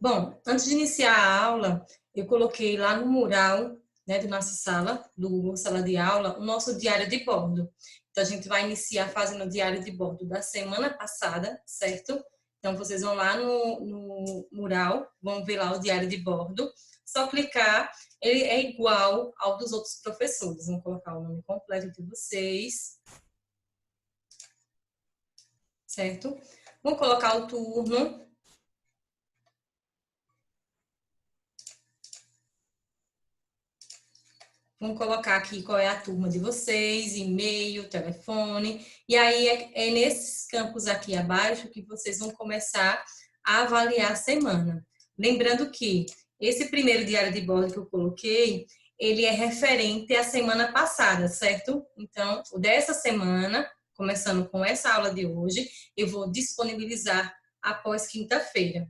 Bom, antes de iniciar a aula, eu coloquei lá no mural, né, da nossa sala, do Google Sala de Aula, o nosso diário de bordo. Então, a gente vai iniciar fazendo o diário de bordo da semana passada, certo? Então, vocês vão lá no mural, vão ver lá o diário de bordo. Só clicar, ele é igual ao dos outros professores. Vamos colocar o nome completo de vocês, certo? Vamos colocar o turno. Vamos colocar aqui qual é a turma de vocês, e-mail, telefone. E aí é nesses campos aqui abaixo que vocês vão começar a avaliar a semana. Lembrando que esse primeiro diário de bordo que eu coloquei, ele é referente à semana passada, certo? Então, o dessa semana, começando com essa aula de hoje, eu vou disponibilizar após quinta-feira.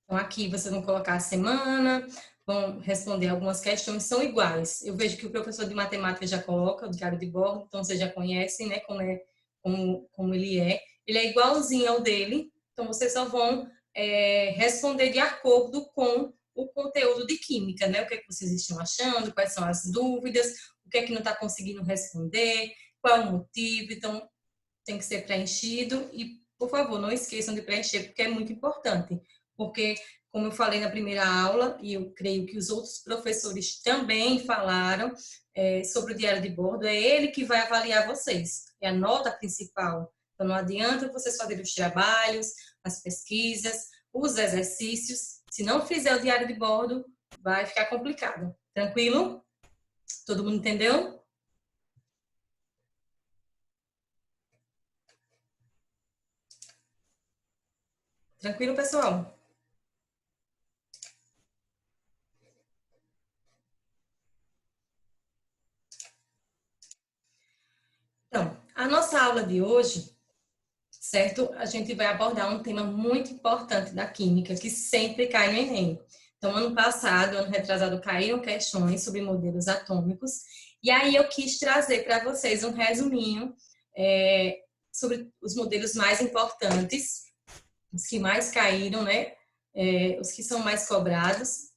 Então, aqui vocês vão colocar a semana, vão responder algumas questões, são iguais. Eu vejo que o professor de matemática já coloca o diário de bordo, então vocês já conhecem, né, como ele é. Ele é igualzinho ao dele, então vocês só vão responder de acordo com o conteúdo de química, né? O que é que vocês estão achando, quais são as dúvidas, o que é que não está conseguindo responder, qual é o motivo, então tem que ser preenchido e, por favor, não esqueçam de preencher, porque é muito importante. Porque, como eu falei na primeira aula, e eu creio que os outros professores também falaram sobre o diário de bordo, é ele que vai avaliar vocês, é a nota principal. Então, não adianta vocês fazerem os trabalhos, as pesquisas, os exercícios. Se não fizer o diário de bordo, vai ficar complicado. Tranquilo? Todo mundo entendeu? Tranquilo, pessoal? Então, a nossa aula de hoje, certo? A gente vai abordar um tema muito importante da química, que sempre cai no Enem. Então, ano passado, ano retrasado, caíram questões sobre modelos atômicos, e aí eu quis trazer para vocês um resuminho sobre os modelos mais importantes, os que mais caíram, né? Os que são mais cobrados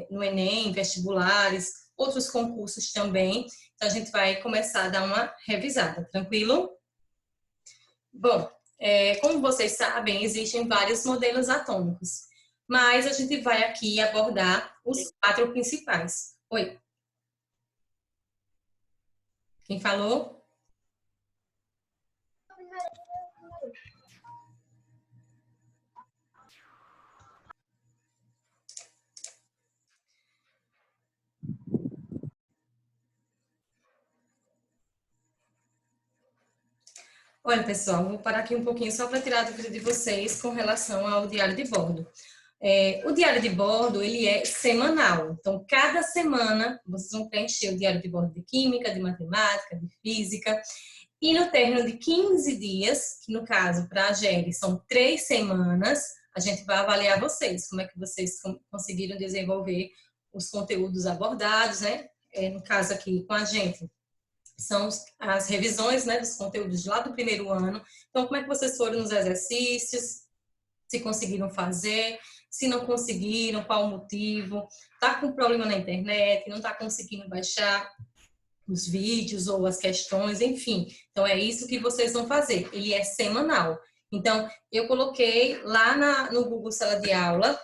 no Enem, vestibulares, outros concursos também. Então, a gente vai começar a dar uma revisada, tranquilo? Bom, como vocês sabem, existem vários modelos atômicos, mas a gente vai aqui abordar os 4 principais. Oi, quem falou? Olha, pessoal, vou parar aqui um pouquinho só para tirar a dúvida de vocês com relação ao diário de bordo. O diário de bordo, ele é semanal. Então, cada semana, vocês vão preencher o diário de bordo de química, de matemática, de física. E no término de 15 dias, que no caso para a GERE são 3 semanas, a gente vai avaliar vocês, como é que vocês conseguiram desenvolver os conteúdos abordados, né? No caso aqui com a gente, são as revisões, né, dos conteúdos lá do primeiro ano. Então, como é que vocês foram nos exercícios? Se conseguiram fazer, se não conseguiram, qual o motivo? Tá com problema na internet, não tá conseguindo baixar os vídeos ou as questões, enfim. Então, é isso que vocês vão fazer. Ele é semanal. Então, eu coloquei lá no Google Sala de Aula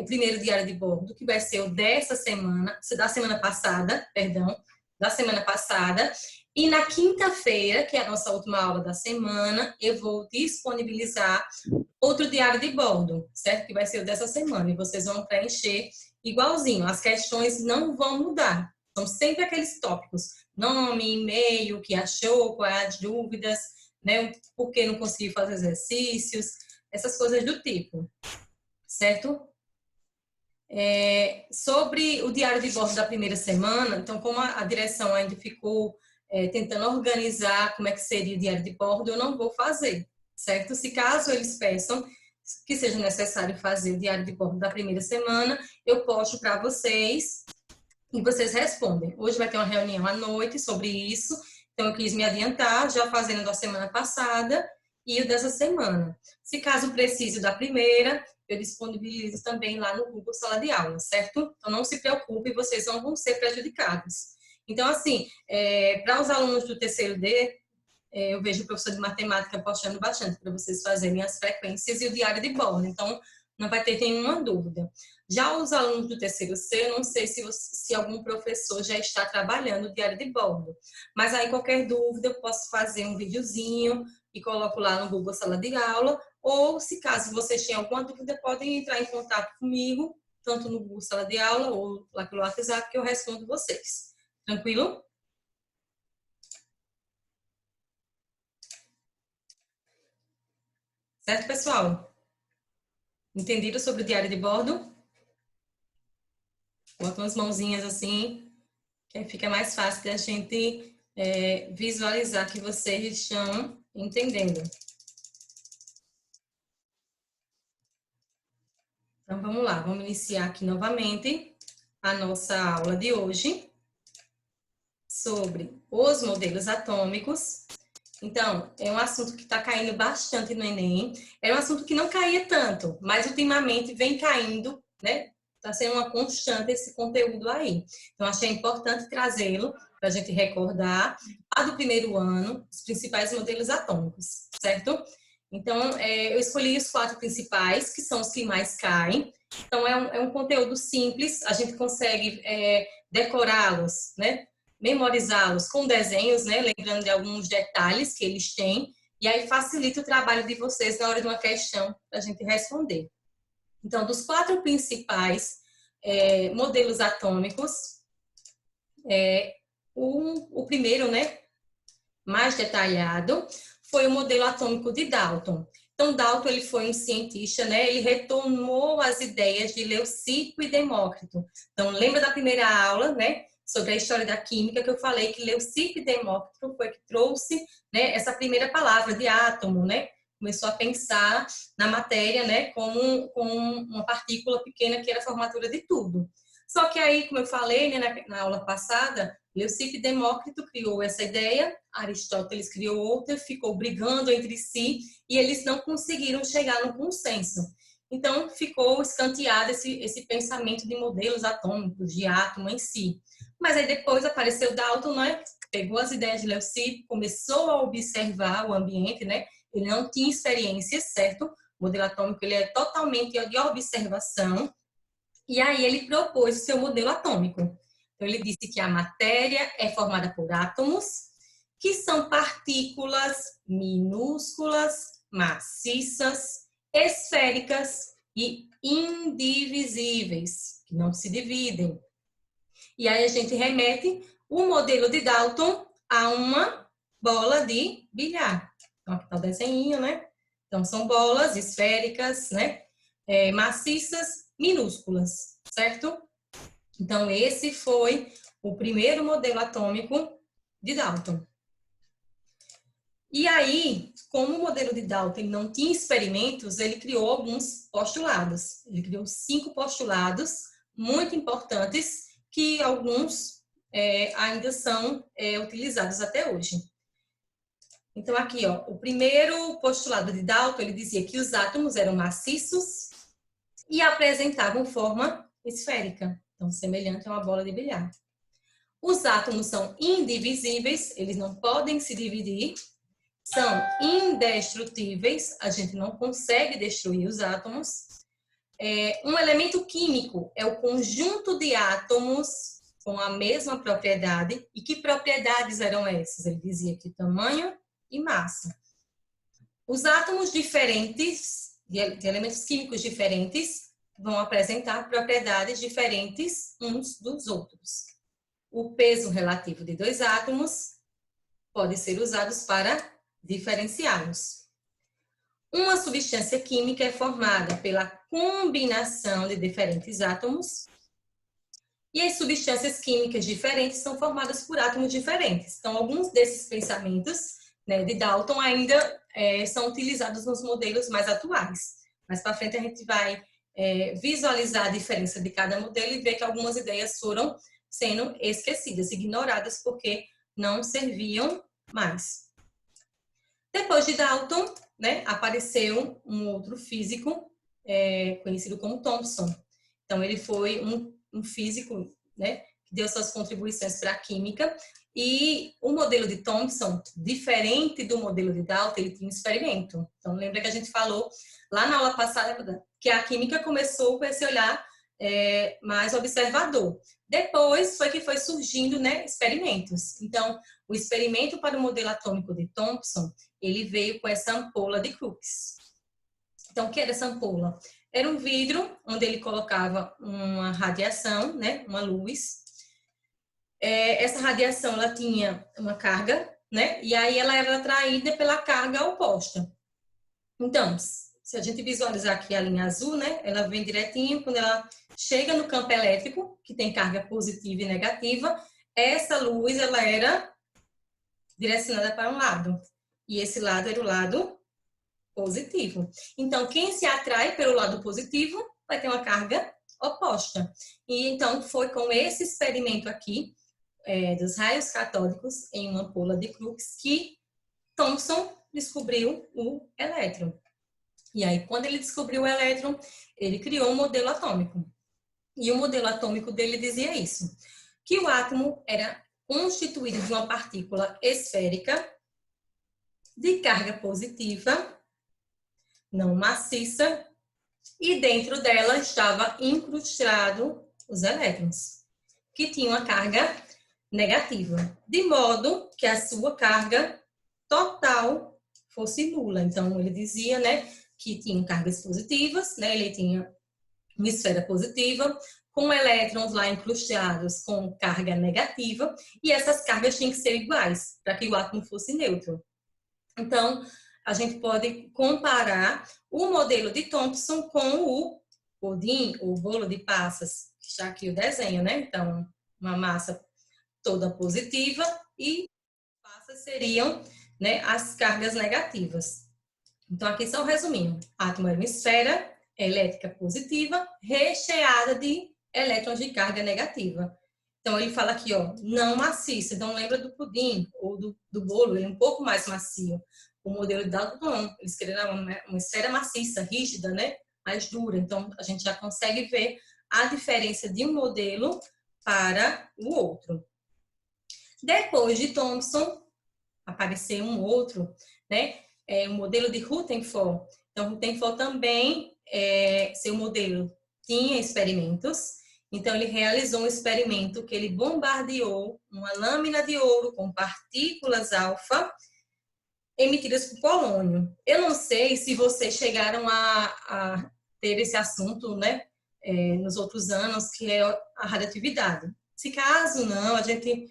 o primeiro diário de bordo, que vai ser o dessa semana, da semana passada, perdão, da semana passada. E na quinta-feira, que é a nossa última aula da semana, eu vou disponibilizar outro diário de bordo, certo? Que vai ser o dessa semana. E vocês vão preencher igualzinho. As questões não vão mudar. São sempre aqueles tópicos. Nome, e-mail, o que achou, quais as dúvidas, né? Por que não conseguiu fazer exercícios, essas coisas do tipo, certo? Sobre o diário de bordo da primeira semana, então, como a direção ainda ficou tentando organizar como é que seria o diário de bordo, eu não vou fazer, certo? Se caso eles peçam que seja necessário fazer o diário de bordo da primeira semana, eu posto para vocês e vocês respondem. Hoje vai ter uma reunião à noite sobre isso, então eu quis me adiantar, já fazendo da semana passada, e o dessa semana. Se caso precise da primeira, eu disponibilizo também lá no Google Sala de Aula, certo? Então não se preocupe, vocês não vão ser prejudicados. Então, assim, para os alunos do terceiro D, eu vejo o professor de matemática postando bastante para vocês fazerem as frequências e o diário de bordo. Então, não vai ter nenhuma dúvida. Já os alunos do terceiro C, eu não sei se algum professor já está trabalhando o diário de bordo. Mas aí, qualquer dúvida, eu posso fazer um videozinho e coloco lá no Google Sala de Aula. Ou, se caso vocês tenham alguma dúvida, podem entrar em contato comigo, tanto no Google Sala de Aula ou lá pelo WhatsApp, que eu respondo vocês. Tranquilo? Certo, pessoal? Entendido sobre o diário de bordo? Botam as mãozinhas assim, que aí fica mais fácil de a gente visualizar que vocês estão entendendo. Então, vamos lá. Vamos iniciar aqui novamente a nossa aula de hoje sobre os modelos atômicos. Então, é um assunto que está caindo bastante no Enem. É um assunto que não caía tanto, mas ultimamente vem caindo, né? Está sendo uma constante esse conteúdo aí. Então, achei importante trazê-lo para a gente recordar lá do primeiro ano, os principais modelos atômicos, certo? Então, eu escolhi os 4 principais, que são os que mais caem. Então, é um conteúdo simples, a gente consegue decorá-los, né? Memorizá-los com desenhos, né? Lembrando de alguns detalhes que eles têm, e aí facilita o trabalho de vocês na hora de uma questão para a gente responder. Então, dos 4 principais modelos atômicos, o primeiro, né, mais detalhado, foi o modelo atômico de Dalton. Então, Dalton ele foi um cientista, né? Ele retomou as ideias de Leucipo e Demócrito. Então, lembra da primeira aula, né? Sobre a história da química, que eu falei que Leucipo e Demócrito foi que trouxe, né, essa primeira palavra de átomo, né? Começou a pensar na matéria, né, como uma partícula pequena que era a formatura de tudo. Só que aí, como eu falei, né, na aula passada, Leucipo e Demócrito criou essa ideia, Aristóteles criou outra, ficou brigando entre si e eles não conseguiram chegar no consenso. Então, ficou escanteado esse pensamento de modelos atômicos, de átomo em si. Mas aí depois apareceu Dalton, né? Pegou as ideias de Leucipo, começou a observar o ambiente, né? Ele não tinha experiência, certo? O modelo atômico ele é totalmente de observação. E aí ele propôs o seu modelo atômico. Então ele disse que a matéria é formada por átomos, que são partículas minúsculas, maciças, esféricas e indivisíveis, que não se dividem. E aí a gente remete o modelo de Dalton a uma bola de bilhar. Então aqui está o desenho, né? Então são bolas esféricas, né? Maciças, minúsculas, certo? Então esse foi o primeiro modelo atômico de Dalton. E aí, como o modelo de Dalton não tinha experimentos, ele criou alguns postulados. Ele criou 5 postulados muito importantes que alguns ainda são utilizados até hoje. Então aqui, ó, o primeiro postulado de Dalton, ele dizia que os átomos eram maciços e apresentavam forma esférica, então semelhante a uma bola de bilhar. Os átomos são indivisíveis, eles não podem se dividir, são indestrutíveis, a gente não consegue destruir os átomos. Um elemento químico é o conjunto de átomos com a mesma propriedade. E que propriedades eram essas? Ele dizia que tamanho e massa. Os átomos diferentes, de elementos químicos diferentes, vão apresentar propriedades diferentes uns dos outros. O peso relativo de 2 átomos pode ser usado para diferenciá-los. Uma substância química é formada pela combinação de diferentes átomos e as substâncias químicas diferentes são formadas por átomos diferentes. Então, alguns desses pensamentos, né, de Dalton ainda são utilizados nos modelos mais atuais. Mais para frente a gente vai visualizar a diferença de cada modelo e ver que algumas ideias foram sendo esquecidas, ignoradas, porque não serviam mais. Depois de Dalton, né, apareceu um outro físico conhecido como Thomson. Então, ele foi um físico, né, que deu suas contribuições para a química. E o modelo de Thomson, diferente do modelo de Dalton, ele tinha um experimento. Então, lembra que a gente falou lá na aula passada que a química começou com esse olhar mais observador. Depois foi que foi surgindo, né, experimentos. Então, o experimento para o modelo atômico de Thomson, ele veio com essa ampola de Crookes. Então, o que era essa ampola? Era um vidro onde ele colocava uma radiação, né, uma luz. Essa radiação, ela tinha uma carga, né, e aí ela era atraída pela carga oposta. Então, se a gente visualizar aqui a linha azul, né, ela vem direitinho, quando ela chega no campo elétrico, que tem carga positiva e negativa, essa luz, ela era direcionada para um lado. E esse lado era o lado positivo. Então, quem se atrai pelo lado positivo vai ter uma carga oposta. E então, foi com esse experimento aqui, dos raios catódicos em uma ampola de Crookes, que Thomson descobriu o elétron. E aí, quando ele descobriu o elétron, ele criou um modelo atômico. E o modelo atômico dele dizia isso, que o átomo era constituído de uma partícula esférica de carga positiva, não maciça, e dentro dela estava incrustado os elétrons, que tinham uma carga negativa, de modo que a sua carga total fosse nula. Então, ele dizia, né, que tinham cargas positivas, né, ele tinha uma esfera positiva, com elétrons lá incrustados com carga negativa, e essas cargas tinham que ser iguais, para que o átomo fosse neutro. Então, a gente pode comparar o modelo de Thomson com o pudim, o bolo de passas, que está aqui o desenho, né? Então, uma massa toda positiva e passas seriam, né, as cargas negativas. Então, aqui só resumindo. Átomo é uma esfera elétrica positiva recheada de elétrons de carga negativa. Então, ele fala aqui, ó, não maciça. Então, lembra do pudim ou do bolo, ele é um pouco mais macio. O modelo de Dalton, eles queriam uma esfera maciça, rígida, né? Mais dura. Então, a gente já consegue ver a diferença de um modelo para o outro. Depois de Thomson, apareceu um outro, né? O modelo de Rutherford. Então, Rutherford também, seu modelo tinha experimentos. Então, ele realizou um experimento que ele bombardeou uma lâmina de ouro com partículas alfa emitidas por polônio. Eu não sei se vocês chegaram a ter esse assunto, né, nos outros anos, que é a radioatividade. Se caso não, a gente,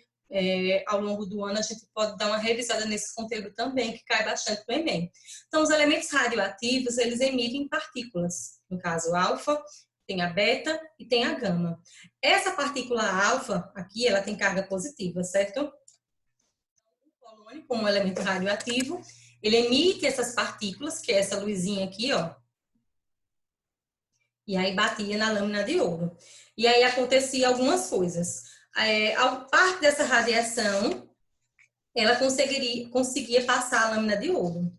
ao longo do ano, a gente pode dar uma revisada nesse conteúdo também, que cai bastante no Enem. Então, os elementos radioativos, eles emitem partículas. No caso, alfa, tem a beta e tem a gama. Essa partícula alfa, aqui, ela tem carga positiva, certo? Como um elemento radioativo, ele emite essas partículas, que é essa luzinha aqui, ó. E aí batia na lâmina de ouro. E aí acontecia algumas coisas. A parte dessa radiação, ela conseguia passar a lâmina de ouro.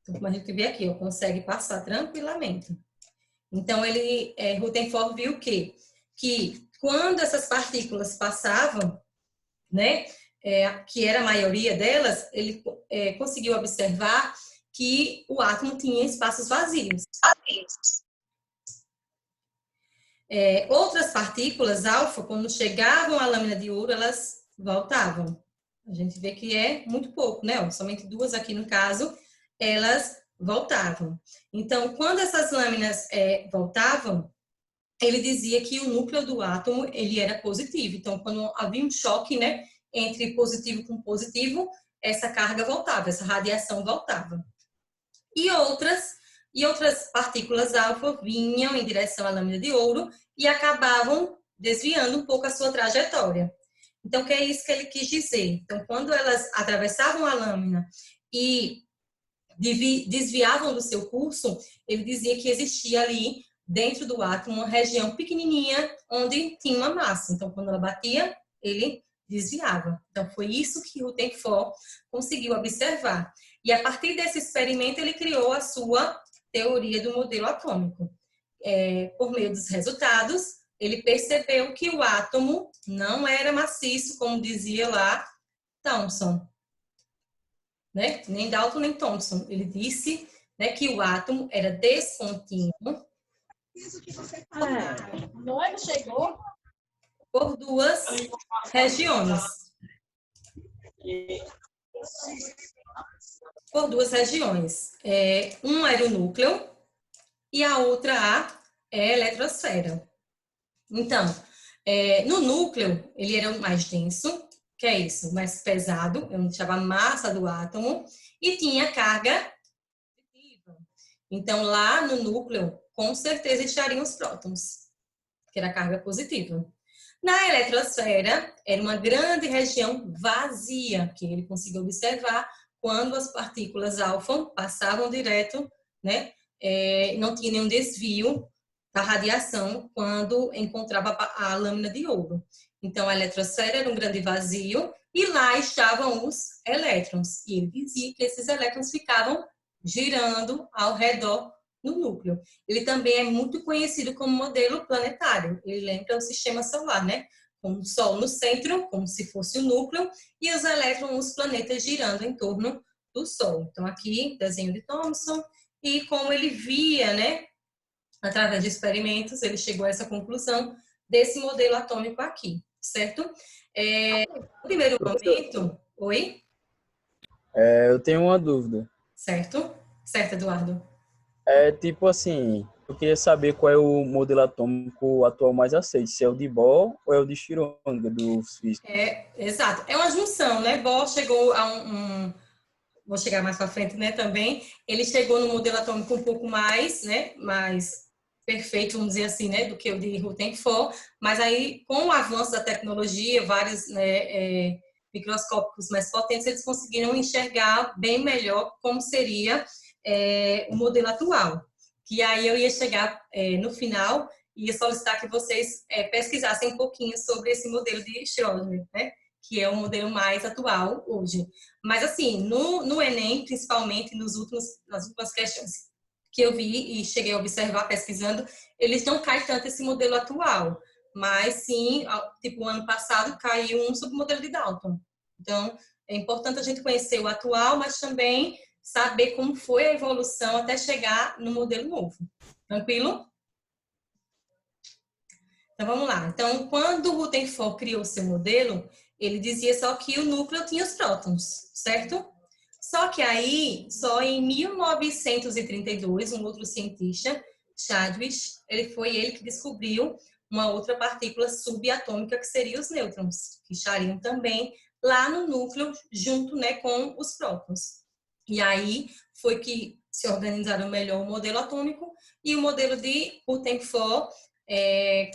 Então, como a gente vê aqui, ó, consegue passar tranquilamente. Então, Rutherford viu que quando essas partículas passavam, né, que era a maioria delas, ele conseguiu observar que o átomo tinha espaços vazios. Outras partículas alfa, quando chegavam à lâmina de ouro, elas voltavam. A gente vê que é muito pouco, né? Somente duas aqui no caso, elas voltavam. Então, quando essas lâminas voltavam, ele dizia que o núcleo do átomo ele era positivo. Então, quando havia um choque, né, entre positivo com positivo, essa carga voltava, essa radiação voltava. E outras partículas alfa vinham em direção à lâmina de ouro e acabavam desviando um pouco a sua trajetória. Então, o que é isso que ele quis dizer? Então, quando elas atravessavam a lâmina e desviavam do seu curso, ele dizia que existia ali, dentro do átomo, uma região pequenininha onde tinha uma massa. Então, quando ela batia, ele desviava. Então, foi isso que Rutherford conseguiu observar. E, a partir desse experimento, ele criou a sua teoria do modelo atômico. Por meio dos resultados, ele percebeu que o átomo não era maciço, como dizia lá Thomson, né? Nem Dalton nem Thomson. Ele disse, né, que o átomo era descontínuo Não chegou? por duas regiões. Por duas regiões. Um era o núcleo e a outra é a eletrosfera. Então, no núcleo, ele era o mais denso, que é isso, mais pesado, eu chamava massa do átomo, e tinha carga positiva. Então, lá no núcleo, com certeza estariam os prótons, que era a carga positiva. Na eletrosfera, era uma grande região vazia, que ele conseguiu observar quando as partículas alfa passavam direto, né? Não tinha nenhum desvio da radiação quando encontrava a lâmina de ouro. Então, a eletrosfera era um grande vazio e lá estavam os elétrons. E ele dizia que esses elétrons ficavam girando ao redor no núcleo. Ele também é muito conhecido como modelo planetário. Ele lembra o sistema solar, né? Com o Sol no centro, como se fosse o núcleo, e os elétrons, os planetas girando em torno do Sol. Então, aqui, desenho de Thomson, e como ele via, né? Através de experimentos, ele chegou a essa conclusão desse modelo atômico aqui, certo? No primeiro momento... Oi? Eu tenho uma dúvida. Certo? Certo, Eduardo? Tipo assim, eu queria saber qual é o modelo atômico atual mais aceito, se é o de Bohr ou é o de Schrödinger, dos físicos. Exato. É uma junção, né? Bohr chegou a vou chegar mais para frente, né, também. Ele chegou no modelo atômico um pouco mais, né, mais perfeito, vamos dizer assim, né, do que o de Rutherford, mas aí, com o avanço da tecnologia, vários, né, microscópicos mais potentes, eles conseguiram enxergar bem melhor como seria o modelo atual. Que aí eu ia chegar no final e ia solicitar que vocês pesquisassem um pouquinho sobre esse modelo de Schrödinger, né, que é o modelo mais atual hoje. Mas, assim, no Enem, principalmente nas últimas questões que eu vi e cheguei a observar pesquisando, eles não caem tanto esse modelo atual. Mas, sim, tipo, o ano passado caiu um submodelo de Dalton. Então, é importante a gente conhecer o atual, mas também saber como foi a evolução até chegar no modelo novo. Tranquilo? Então, vamos lá. Então, quando o Rutherford criou seu modelo, ele dizia só que o núcleo tinha os prótons, certo? Só que aí, só em 1932, um outro cientista, Chadwick, foi ele que descobriu uma outra partícula subatômica que seria os nêutrons, que estariam também lá no núcleo junto, né, com os prótons. E aí foi que se organizaram melhor o modelo atômico e o modelo de Rutherford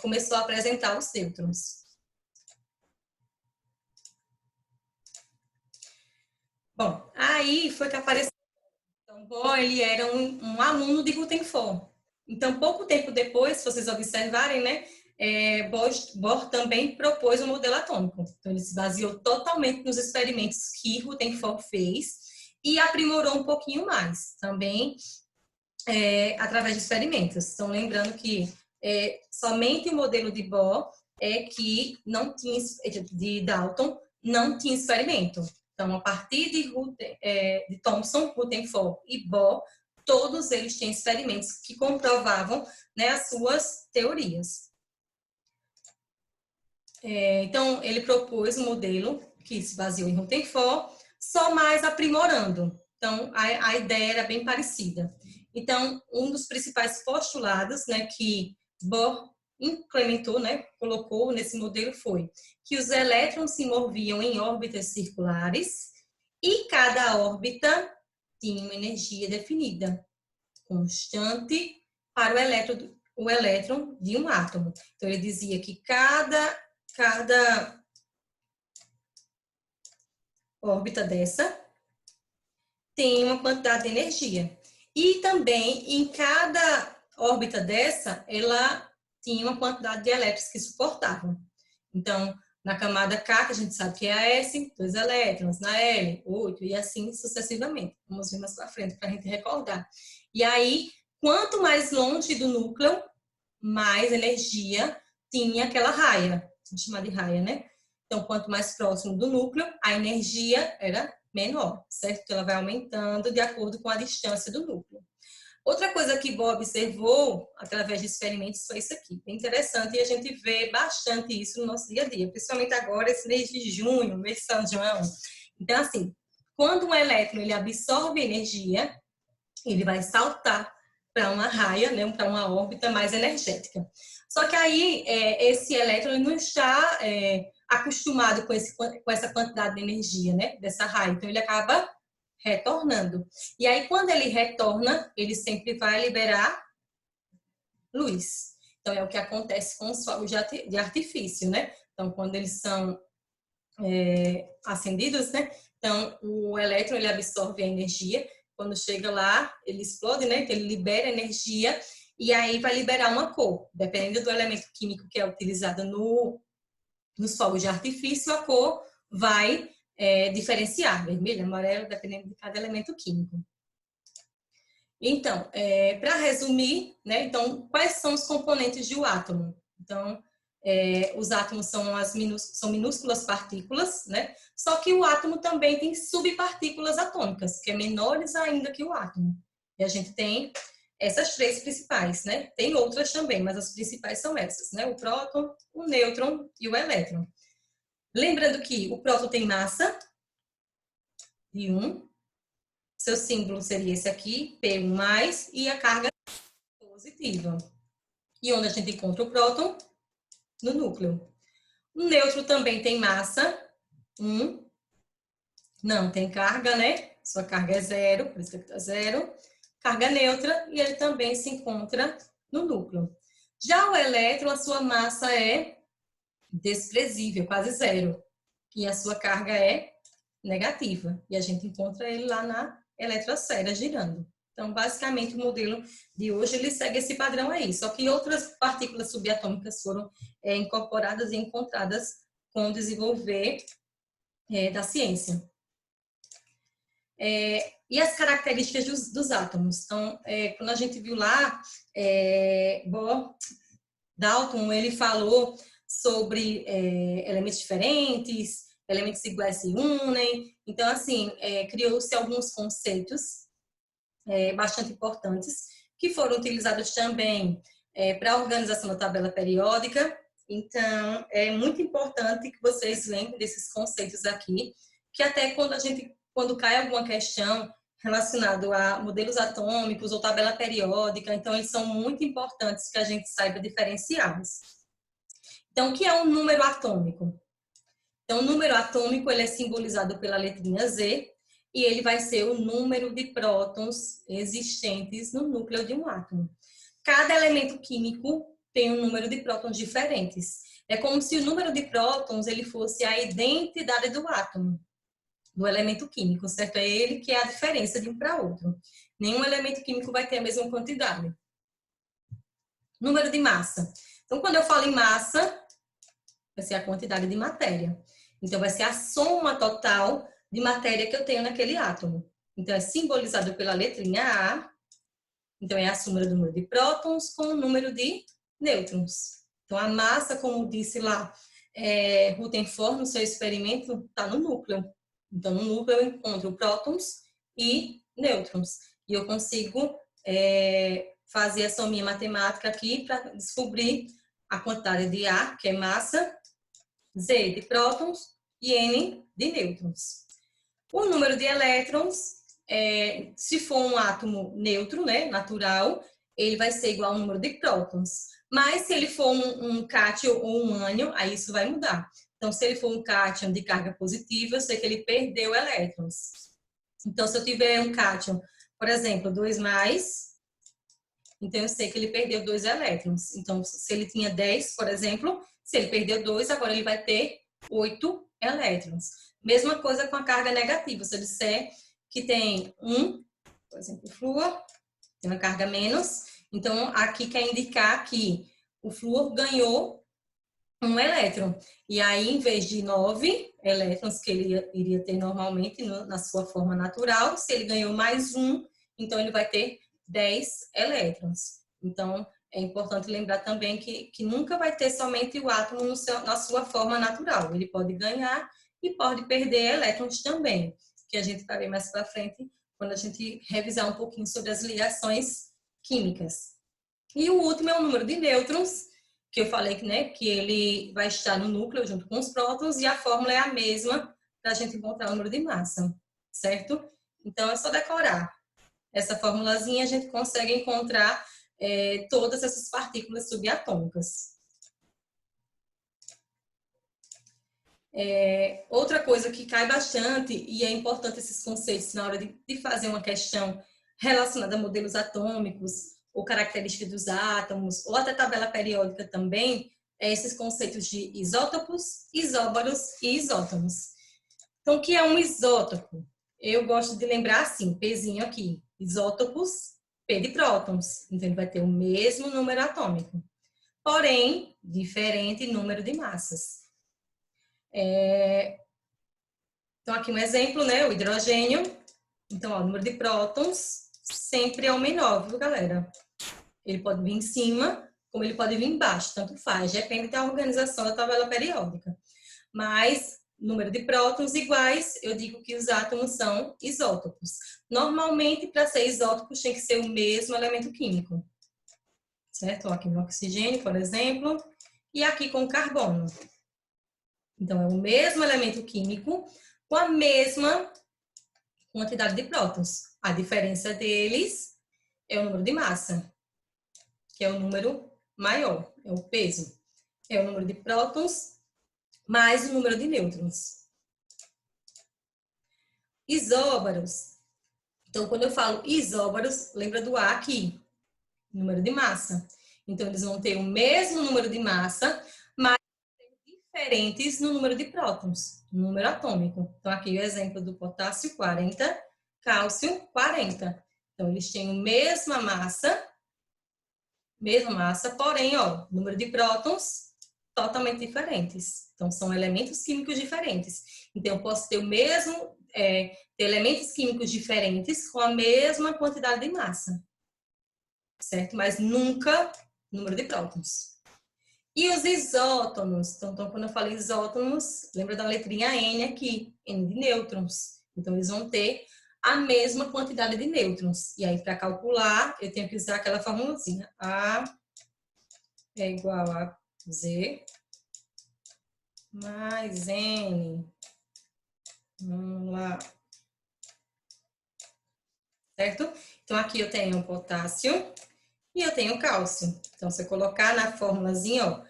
começou a apresentar os nêutrons. Bom, aí foi que apareceu. Então, Bohr, ele era um aluno de Rutherford. Então, pouco tempo depois, se vocês observarem, né, Bohr também propôs um modelo atômico. Então, ele se baseou totalmente nos experimentos que Rutherford fez e aprimorou um pouquinho mais, também através de experimentos. Então, lembrando que somente o modelo de Bohr que não tinha, de Dalton, não tinha experimento. Então, a partir de Thomson, Rutherford e Bohr, todos eles têm experimentos que comprovavam, né, as suas teorias. Então, ele propôs um modelo que se baseou em Rutherford, só mais aprimorando. Então, a ideia era bem parecida. Então, um dos principais postulados, né, que Bohr implementou, né, colocou nesse modelo foi que os elétrons se moviam em órbitas circulares e cada órbita tinha uma energia definida, constante para o elétron de um átomo. Então, ele dizia que cada órbita dessa tem uma quantidade de energia. E também, em cada órbita dessa, ela tinha uma quantidade de elétrons que suportavam. Então, Na camada K, que a gente sabe que é a S, 2 elétrons. Na L, 8, e assim sucessivamente. Vamos ver mais para frente para a gente recordar. E aí, quanto mais longe do núcleo, mais energia tinha aquela raia. Vamos chamar de raia, né? Então, quanto mais próximo do núcleo, a energia era menor, certo? Então, ela vai aumentando de acordo com a distância do núcleo. Outra coisa que Bohr observou através de experimentos foi isso aqui. É interessante e a gente vê bastante isso no nosso dia a dia, principalmente agora, esse mês de junho, mês de São João. Então, assim, quando um elétron ele absorve energia, ele vai saltar para uma raia, né, para uma órbita mais energética. Só que aí, esse elétron ele não está acostumado com essa quantidade de energia, né, dessa raia. Então, ele acaba retornando. E aí, quando ele retorna, ele sempre vai liberar luz. Então, é o que acontece com os fogos de artifício, né? Então, quando eles são acendidos, né? Então, o elétron, ele absorve a energia. Quando chega lá, ele explode, né? Então, ele libera energia e aí vai liberar uma cor. Dependendo do elemento químico que é utilizado nos fogos de artifício, a cor vai diferenciar, vermelho, amarelo, dependendo de cada elemento químico. Então, para resumir, né, então, quais são os componentes de um átomo? Então, os átomos são minúsculas partículas, né? Só que o átomo também tem subpartículas atômicas, que é menores ainda que o átomo. E a gente tem essas três principais, né? Tem outras também, mas as principais são essas, né? O próton, o nêutron e o elétron. Lembrando que o próton tem massa de 1, seu símbolo seria esse aqui, P1+, e a carga positiva. E onde a gente encontra o próton? No núcleo. O nêutron também tem massa, 1, não tem carga, né? Sua carga é 0, por isso que está 0. Carga neutra, e ele também se encontra no núcleo. Já o elétron, a sua massa é desprezível, quase 0. E a sua carga é negativa. E a gente encontra ele lá na eletrosfera girando. Então, basicamente, o modelo de hoje ele segue esse padrão aí. Só que outras partículas subatômicas foram incorporadas e encontradas com o desenvolver da ciência. E as características dos átomos. Então, quando a gente viu lá, Bohr, Dalton, ele falou sobre elementos diferentes, elementos iguais se unem. Então, assim, criou-se alguns conceitos bastante importantes, que foram utilizados também para a organização da tabela periódica. Então, é muito importante que vocês lembrem desses conceitos aqui, que até quando cai alguma questão relacionada a modelos atômicos ou tabela periódica, então eles são muito importantes que a gente saiba diferenciá-los. Então, o que é um número atômico? Então, o número atômico ele é simbolizado pela letrinha Z e ele vai ser o número de prótons existentes no núcleo de um átomo. Cada elemento químico tem um número de prótons diferentes. É como se o número de prótons ele fosse a identidade do átomo, do elemento químico, certo? É ele que é a diferença de um para outro. Nenhum elemento químico vai ter a mesma quantidade. Número de massa. Então, quando eu falo em massa, vai ser a quantidade de matéria. Então, vai ser a soma total de matéria que eu tenho naquele átomo. Então, é simbolizado pela letrinha A. Então, é a soma do número de prótons com o número de nêutrons. Então, a massa, como disse lá Rutherford no seu experimento, está no núcleo. Então, no núcleo eu encontro prótons e nêutrons. E eu consigo fazer a sominha matemática aqui para descobrir a quantidade de A, que é massa, Z de prótons e N de nêutrons. O número de elétrons, se for um átomo neutro, né, natural, ele vai ser igual ao número de prótons. Mas se ele for um cátion ou um ânion, aí isso vai mudar. Então, se ele for um cátion de carga positiva, eu sei que ele perdeu elétrons. Então, se eu tiver um cátion, por exemplo, 2+, então eu sei que ele perdeu 2 elétrons. Então, se ele tinha 10, por exemplo, se ele perdeu 2, agora ele vai ter 8 elétrons. Mesma coisa com a carga negativa. Se eu disser que tem por exemplo, o flúor, tem uma carga menos, então aqui quer indicar que o flúor ganhou um elétron. E aí, em vez de 9 elétrons que ele iria ter normalmente na sua forma natural, se ele ganhou mais um, então ele vai ter 10 elétrons. Então, é importante lembrar também que nunca vai ter somente o átomo na sua forma natural. Ele pode ganhar e pode perder elétrons também, que a gente vai ver mais para frente quando a gente revisar um pouquinho sobre as ligações químicas. E o último é o número de nêutrons, que eu falei que, né, que ele vai estar no núcleo junto com os prótons, e a fórmula é a mesma para a gente encontrar o número de massa, certo? Então, é só decorar essa formulazinha, a gente consegue encontrar todas essas partículas subatômicas. Outra coisa que cai bastante, e é importante esses conceitos na hora de fazer uma questão relacionada a modelos atômicos, ou características dos átomos, ou até tabela periódica também, é esses conceitos de isótopos, isóbaros e isótomos. Então, o que é um isótopo? Eu gosto de lembrar assim, Pzinho aqui, isótopos, P de prótons, então ele vai ter o mesmo número atômico, porém, diferente número de massas. Então, aqui um exemplo, né, o hidrogênio. Então, ó, o número de prótons sempre é o menor, viu, galera? Ele pode vir em cima, como ele pode vir embaixo, tanto faz, depende da organização da tabela periódica. Mas, número de prótons iguais, eu digo que os átomos são isótopos. Normalmente, para ser isótopos, tem que ser o mesmo elemento químico. Certo? Aqui no oxigênio, por exemplo, e aqui com o carbono. Então, é o mesmo elemento químico com a mesma quantidade de prótons. A diferença deles é o número de massa, que é o número maior, é o peso. É o número de prótons mais o número de nêutrons. Isóbaros. Então, quando eu falo isóbaros, lembra do A aqui, número de massa. Então, eles vão ter o mesmo número de massa, mas diferentes no número de prótons, no número atômico. Então, aqui o exemplo do potássio, 40, cálcio, 40. Então, eles têm a mesma massa, porém, ó, número de prótons totalmente diferentes. Então, são elementos químicos diferentes. Então, eu posso ter o mesmo, ter elementos químicos diferentes com a mesma quantidade de massa, certo? Mas nunca número de prótons. E os isótonos? Então, quando eu falo isótonos, lembra da letrinha N aqui, N de nêutrons. Então, eles vão ter a mesma quantidade de nêutrons. E aí, para calcular, eu tenho que usar aquela formulazinha. A é igual a Z mais N. Vamos lá. Certo? Então, aqui eu tenho o potássio e eu tenho o cálcio. Então, se eu colocar na formulazinha, ó,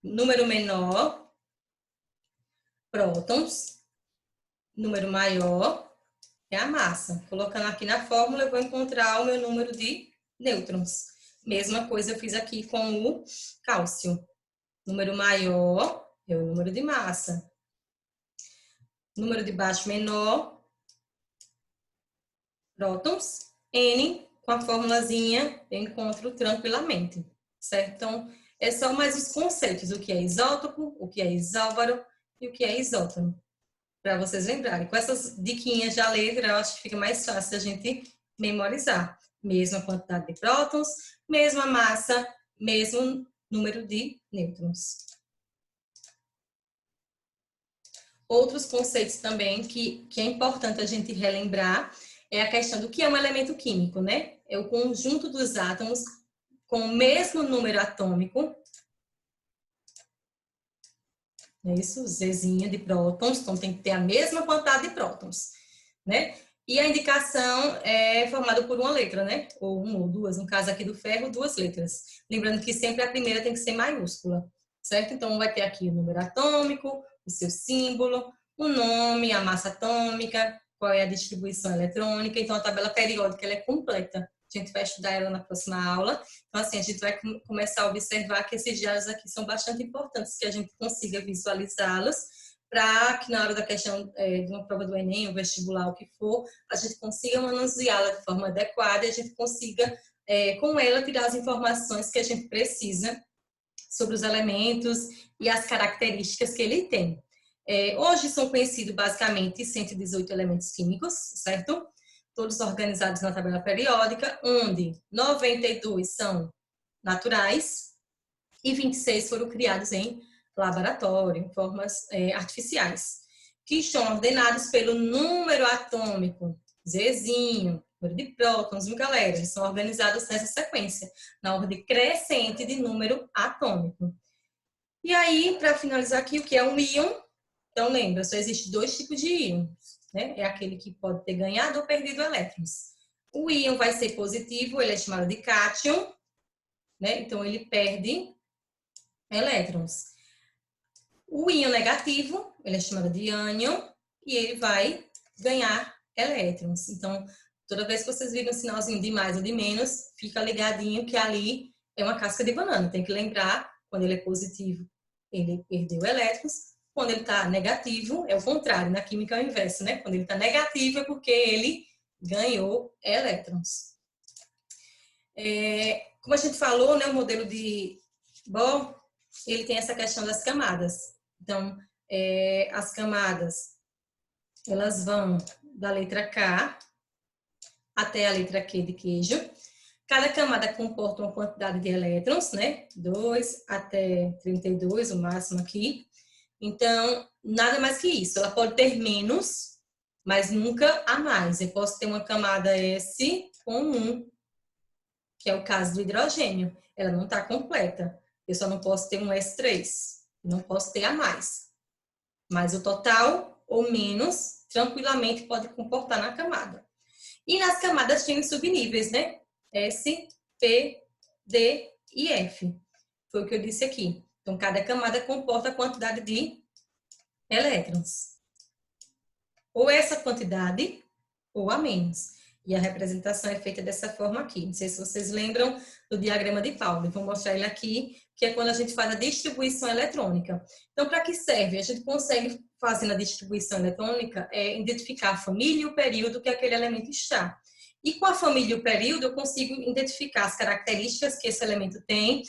número menor, prótons, número maior é a massa. Colocando aqui na fórmula, eu vou encontrar o meu número de nêutrons. Mesma coisa eu fiz aqui com o cálcio. Número maior é o número de massa. Número de baixo menor, prótons, N, com a formulazinha eu encontro tranquilamente, certo? Então, é só mais os conceitos, o que é isótopo, o que é isóbaro e o que é isótono, para vocês lembrarem. Com essas diquinhas da letra, eu acho que fica mais fácil a gente memorizar. Mesma quantidade de prótons, mesma massa, mesmo número de nêutrons. Outros conceitos também que é importante a gente relembrar é a questão do que é um elemento químico, né? É o conjunto dos átomos com o mesmo número atômico. É isso, Zzinho de prótons, então tem que ter a mesma quantidade de prótons, né? E a indicação é formada por uma letra, né? Ou uma ou duas, no caso aqui do ferro, duas letras. Lembrando que sempre a primeira tem que ser maiúscula, certo? Então vai ter aqui o número atômico, o seu símbolo, o nome, a massa atômica, qual é a distribuição eletrônica. Então a tabela periódica ela é completa. A gente vai estudar ela na próxima aula. Então, assim, a gente vai começar a observar que esses dados aqui são bastante importantes, que a gente consiga visualizá-los, para que na hora da questão de uma prova do Enem, ou vestibular, o que for, a gente consiga manuseá-la de forma adequada e a gente consiga, com ela, tirar as informações que a gente precisa sobre os elementos e as características que ele tem. Hoje são conhecidos basicamente 118 elementos químicos, certo? Todos organizados na tabela periódica, onde 92 são naturais e 26 foram criados em laboratório, em formas artificiais, que estão ordenados pelo número atômico, Zzinho, número de prótons, viu, galera? Eles são organizados nessa sequência, na ordem crescente de número atômico. E aí, para finalizar aqui, o que é um íon? Então, lembra, só existe 2 tipos de íons, né? É aquele que pode ter ganhado ou perdido elétrons. O íon vai ser positivo, ele é chamado de cátion, né? Então, ele perde elétrons. O íon negativo, ele é chamado de ânion, e ele vai ganhar elétrons. Então, toda vez que vocês virem um sinalzinho de mais ou de menos, fica ligadinho que ali é uma casca de banana. Tem que lembrar, quando ele é positivo, ele perdeu elétrons. Quando ele está negativo, é o contrário, na química é o inverso, né? Quando ele está negativo é porque ele ganhou elétrons. Como a gente falou, né, o modelo de Bohr, ele tem essa questão das camadas. Então, as camadas, elas vão da letra K até a letra Q de queijo. Cada camada comporta uma quantidade de elétrons, né? 2 até 32, o máximo aqui. Então, nada mais que isso. Ela pode ter menos, mas nunca a mais. Eu posso ter uma camada S com 1, que é o caso do hidrogênio. Ela não está completa. Eu só não posso ter um S3. Não posso ter a mais. Mas o total ou menos, tranquilamente pode comportar na camada. E nas camadas tem os subníveis, né? S, P, D e F. Foi o que eu disse aqui. Então, cada camada comporta a quantidade de elétrons. Ou essa quantidade, ou a menos. E a representação é feita dessa forma aqui. Não sei se vocês lembram do diagrama de Pauli. Vou mostrar ele aqui, que é quando a gente faz a distribuição eletrônica. Então, para que serve? A gente consegue, fazendo a distribuição eletrônica, identificar a família e o período que aquele elemento está. E com a família e o período, eu consigo identificar as características que esse elemento tem,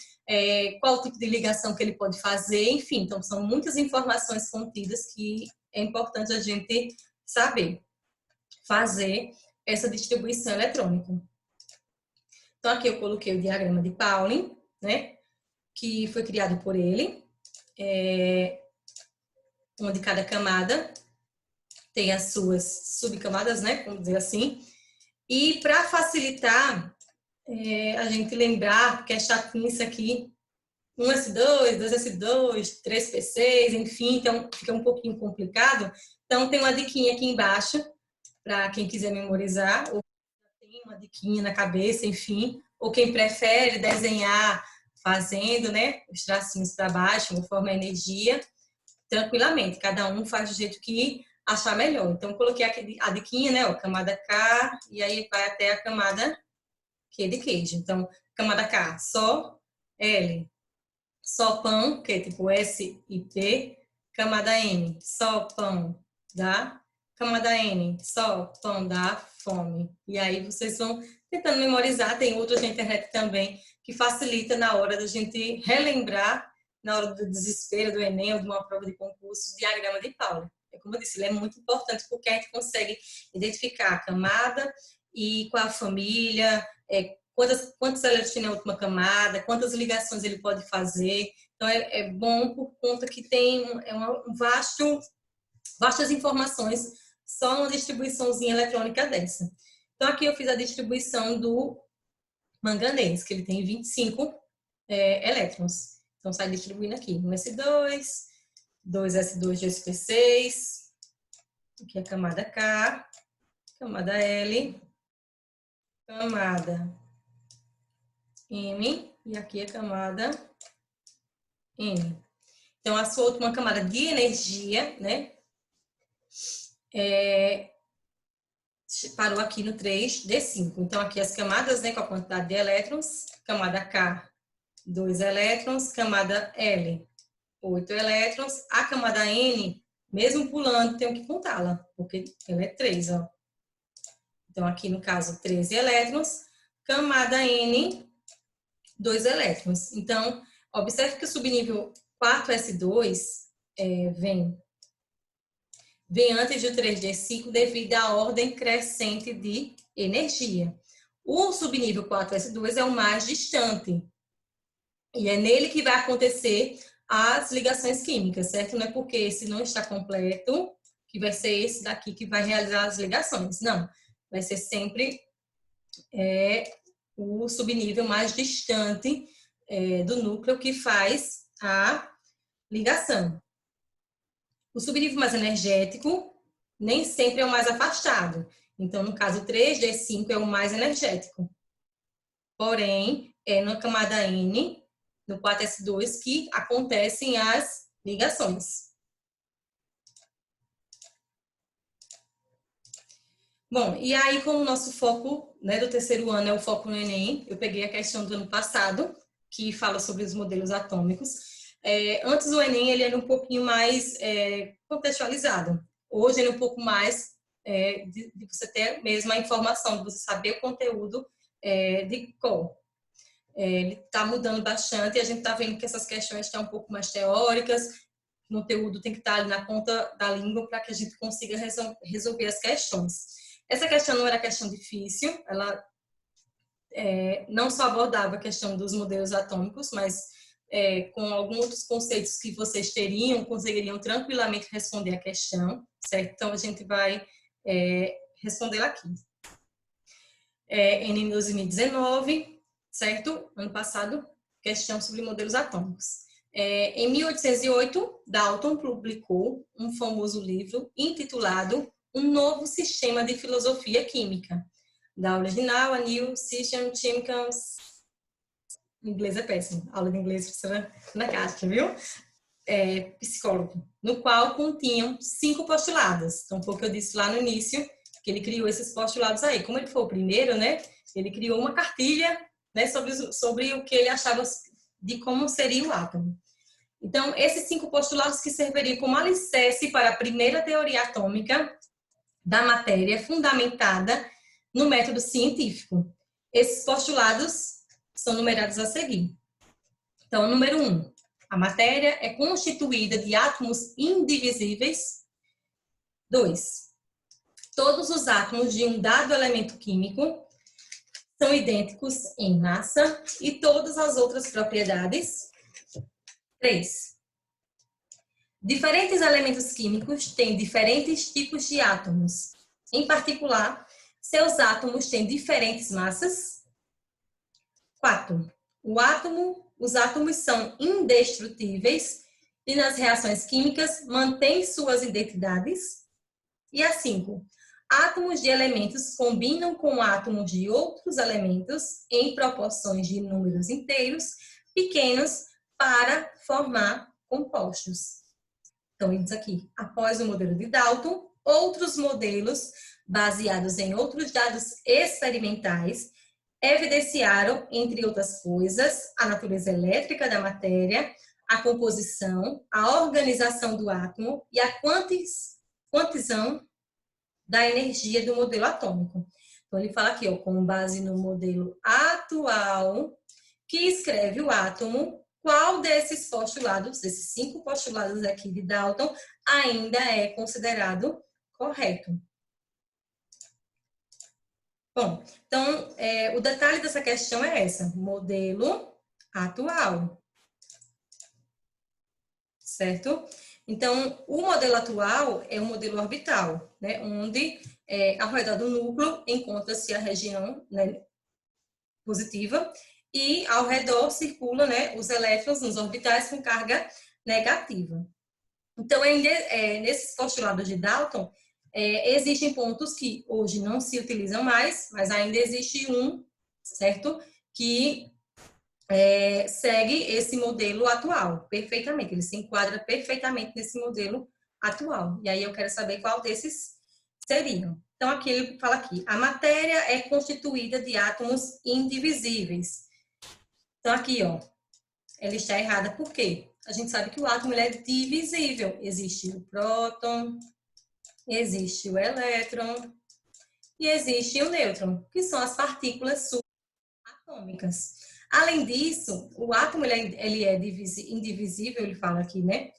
qual o tipo de ligação que ele pode fazer, enfim. Então, são muitas informações contidas que é importante a gente saber fazer essa distribuição eletrônica. Então, aqui eu coloquei o diagrama de Pauling, né, que foi criado por ele, onde cada camada tem as suas subcamadas, né, vamos dizer assim. E para facilitar a gente lembrar, porque é chatinho isso aqui, 1S2, 2S2, 3P6, enfim, então fica um pouquinho complicado. Então, tem uma diquinha aqui embaixo, para quem quiser memorizar, ou tem uma diquinha na cabeça, enfim, ou quem prefere desenhar fazendo, né, os tracinhos para baixo, conforme a energia, tranquilamente, cada um faz do jeito que achar melhor. Então, coloquei aqui a diquinha, né, ó, camada K, e aí vai até a camada Q de queijo. Então, camada K, só L, só pão, que é tipo S e P, camada N, só pão dá, camada N, só pão dá fome. E aí vocês vão tentando memorizar, tem outros na internet também, que facilita na hora da gente relembrar, na hora do desespero do Enem ou de uma prova de concurso, o diagrama de Pauli. Como eu disse, ele é muito importante porque a gente consegue identificar a camada e qual a família, quantos elétrons tem na última camada, quantas ligações ele pode fazer. Então, é bom por conta que tem vastas informações só numa distribuiçãozinha eletrônica dessa. Então, aqui eu fiz a distribuição do manganês, que ele tem 25 elétrons. Então, sai distribuindo aqui. 1S2, 2S2, 2P6, aqui a camada K, camada L, camada M e aqui a camada N. Então, a sua última camada de energia, né, parou aqui no 3D5. Então, aqui as camadas, né, com a quantidade de elétrons, camada K, 2 elétrons, camada L, 8 elétrons, a camada N, mesmo pulando, tenho que contá-la, porque ela é 3, ó. Então, aqui no caso, 13 elétrons, camada N, 2 elétrons. Então, Observe que o subnível 4s2 vem antes do 3d5 devido à ordem crescente de energia. O subnível 4s2 é o mais distante. E é nele que vai acontecer as ligações químicas, certo? Não é porque esse não está completo que vai ser esse daqui que vai realizar as ligações. Não, vai ser sempre o subnível mais distante do núcleo que faz a ligação. O subnível mais energético nem sempre é o mais afastado. Então, no caso, 3d5 é o mais energético. Porém, é na camada N, no 4s2, que acontecem as ligações. Bom, e aí, como o nosso foco, né, do terceiro ano é o foco no Enem, eu peguei a questão do ano passado, que fala sobre os modelos atômicos. Antes o Enem, ele era um pouquinho mais contextualizado. Hoje ele é um pouco mais de você ter mesmo a informação, de você saber o conteúdo de cor. Ele está mudando bastante e a gente está vendo que essas questões estão um pouco mais teóricas, o conteúdo tem que estar ali na ponta da língua para que a gente consiga resolver as questões. Essa questão não era questão difícil, ela não só abordava a questão dos modelos atômicos, mas com alguns outros conceitos que vocês conseguiriam tranquilamente responder a questão, certo? Então, a gente vai responder aqui. Em 2019, certo? Ano passado, questão sobre modelos atômicos. Em 1808, Dalton publicou um famoso livro intitulado Um Novo Sistema de Filosofia Química. Da original, A New System Chemical. Inglês é péssimo. Aula de inglês professora na caixa, viu? Psicólogo. No qual continham 5 postulados. Então, foi o que eu disse lá no início, que ele criou esses postulados aí. Como ele foi o primeiro, né? Ele criou uma cartilha, né, sobre o que ele achava de como seria o átomo. Então, esses 5 postulados que serviriam como alicerce para a primeira teoria atômica da matéria fundamentada no método científico. Esses postulados são numerados a seguir. Então, número 1, a matéria é constituída de átomos indivisíveis. 2, todos os átomos de um dado elemento químico são idênticos em massa e todas as outras propriedades. 3, diferentes elementos químicos têm diferentes tipos de átomos. Em particular, seus átomos têm diferentes massas. 4, os átomos são indestrutíveis e nas reações químicas mantêm suas identidades. E a 5, átomos de elementos combinam com átomos de outros elementos em proporções de números inteiros pequenos para formar compostos. Então, ele diz aqui, após o modelo de Dalton, outros modelos baseados em outros dados experimentais evidenciaram, entre outras coisas, a natureza elétrica da matéria, a composição, a organização do átomo e a quantização da energia do modelo atômico. Então, ele fala aqui, ó, com base no modelo atual, que escreve o átomo, qual desses postulados, desses 5 postulados aqui de Dalton, ainda é considerado correto. Bom, então, o detalhe dessa questão é essa, modelo atual, certo? Então, o modelo atual é o modelo orbital, né, onde ao redor do núcleo encontra-se a região, né, positiva e ao redor circula, né, os elétrons nos orbitais com carga negativa. Então, nesses postulados de Dalton, existem pontos que hoje não se utilizam mais, mas ainda existe um, certo? Que segue esse modelo atual, perfeitamente. Ele se enquadra perfeitamente nesse modelo atual. E aí eu quero saber qual desses seriam. Então, aqui ele fala aqui, a matéria é constituída de átomos indivisíveis. Então, aqui, ó, ela está errada. Por quê? A gente sabe que o átomo ele é divisível. Existe o próton, existe o elétron e existe o nêutron, que são as partículas subatômicas. atômicas. Além disso, o átomo ele é indivisível, ele fala aqui, né?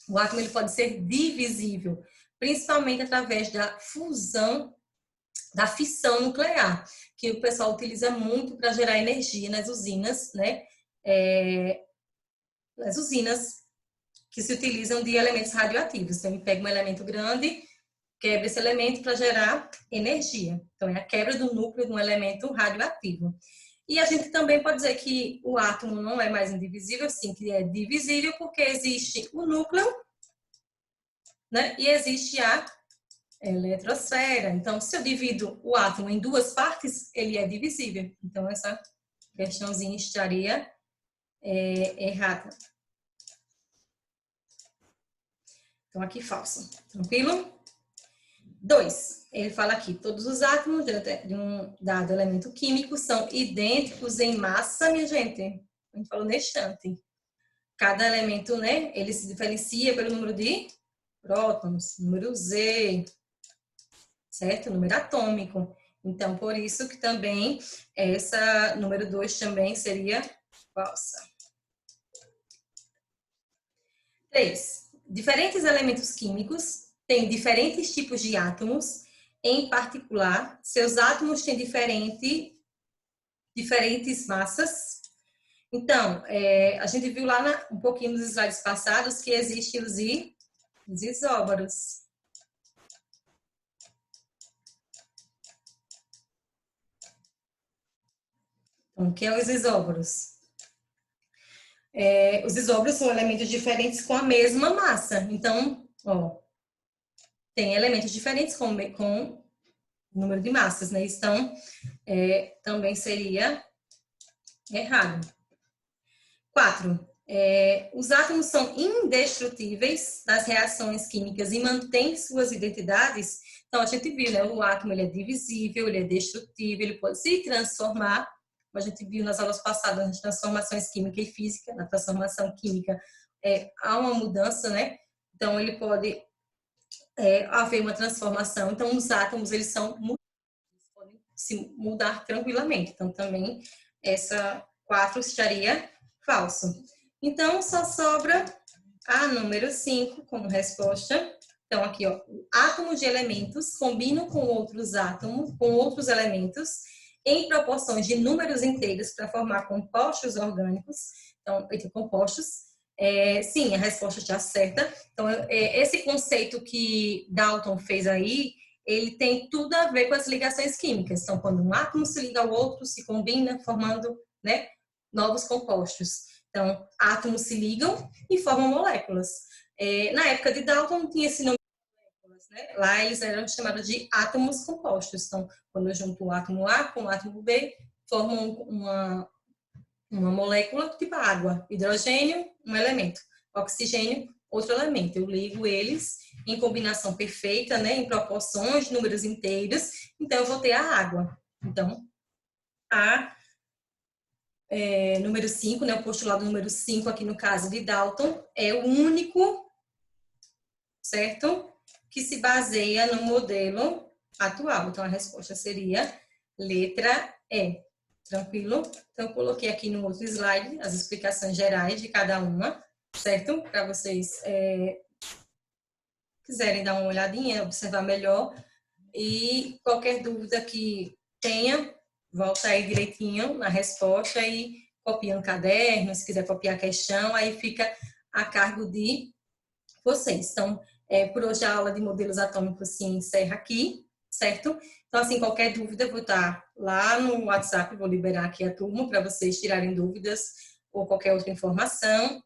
O átomo ele pode ser divisível, principalmente através da fusão, da fissão nuclear, que o pessoal utiliza muito para gerar energia nas usinas, né? Nas usinas que se utilizam de elementos radioativos. Então, ele pega um elemento grande, quebra esse elemento para gerar energia. Então, é a quebra do núcleo de um elemento radioativo. E a gente também pode dizer que o átomo não é mais indivisível, sim, que é divisível, porque existe o núcleo, né? E existe a eletrosfera. Então, se eu divido o átomo em duas partes, ele é divisível. Então, essa questãozinha estaria errada. Então, aqui falso. Tranquilo? 2. Ele fala aqui, todos os átomos de um dado elemento químico são idênticos em massa, minha gente. A gente falou neste instante. Cada elemento, né, ele se diferencia pelo número de prótons, número Z, certo? Número atômico. Então, por isso que também essa número 2 também seria falsa. 3. Diferentes elementos químicos têm diferentes tipos de átomos. Em particular, seus átomos têm diferentes massas. Então, a gente viu lá um pouquinho nos slides passados que existem os isóbaros. Então, o que é os isóbaros? Os isóbaros são elementos diferentes com a mesma massa. Então, ó, tem elementos diferentes com número de massas, né? Então, também seria errado. 4. Os átomos são indestrutíveis nas reações químicas e mantêm suas identidades. Então, a gente viu, né? O átomo ele é divisível, ele é destrutível, ele pode se transformar. Como a gente viu nas aulas passadas, nas transformações química e física. Na transformação química, há uma mudança, né? Então, ele pode haver uma transformação. Então, os átomos, eles podem se mudar tranquilamente. Então, também, essa 4 estaria falso. Então, só sobra a número 5 como resposta. Então, aqui, ó, átomos de elementos combinam com outros átomos, com outros elementos, em proporções de números inteiros para formar compostos orgânicos. Então, entre compostos. Sim, a resposta está certa. Então, esse conceito que Dalton fez aí, ele tem tudo a ver com as ligações químicas. Então, quando um átomo se liga ao outro, se combina, formando, né, novos compostos. Então, átomos se ligam e formam moléculas. Na época de Dalton, não tinha esse nome de moléculas, né? Lá eles eram chamados de átomos compostos. Então, quando eu junto o átomo A com o átomo B, formam uma molécula tipo água, hidrogênio, um elemento, oxigênio, outro elemento. Eu ligo eles em combinação perfeita, né, em proporções, números inteiros, então eu vou ter a água. Então, número 5, né, o postulado número 5 aqui no caso de Dalton, é o único, certo? Que se baseia no modelo atual. Então, a resposta seria letra E. Tranquilo? Então, eu coloquei aqui no outro slide as explicações gerais de cada uma, certo? Para vocês quiserem dar uma olhadinha, observar melhor. E qualquer dúvida que tenha, volta aí direitinho na resposta e copia no caderno, se quiser copiar a questão, aí fica a cargo de vocês. Então, por hoje a aula de modelos atômicos se encerra aqui, certo? Então, assim, qualquer dúvida, eu vou estar lá no WhatsApp, vou liberar aqui a turma para vocês tirarem dúvidas ou qualquer outra informação,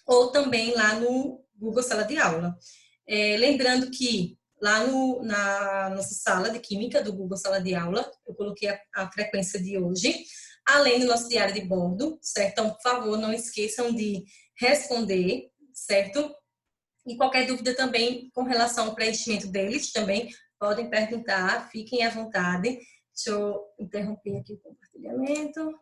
ou também lá no Google Sala de Aula. Lembrando que lá na nossa sala de Química do Google Sala de Aula, eu coloquei a frequência de hoje, além do nosso diário de bordo, certo? Então, por favor, não esqueçam de responder, certo? E qualquer dúvida também com relação ao preenchimento deles, também podem perguntar, fiquem à vontade. Deixa eu interromper aqui o compartilhamento.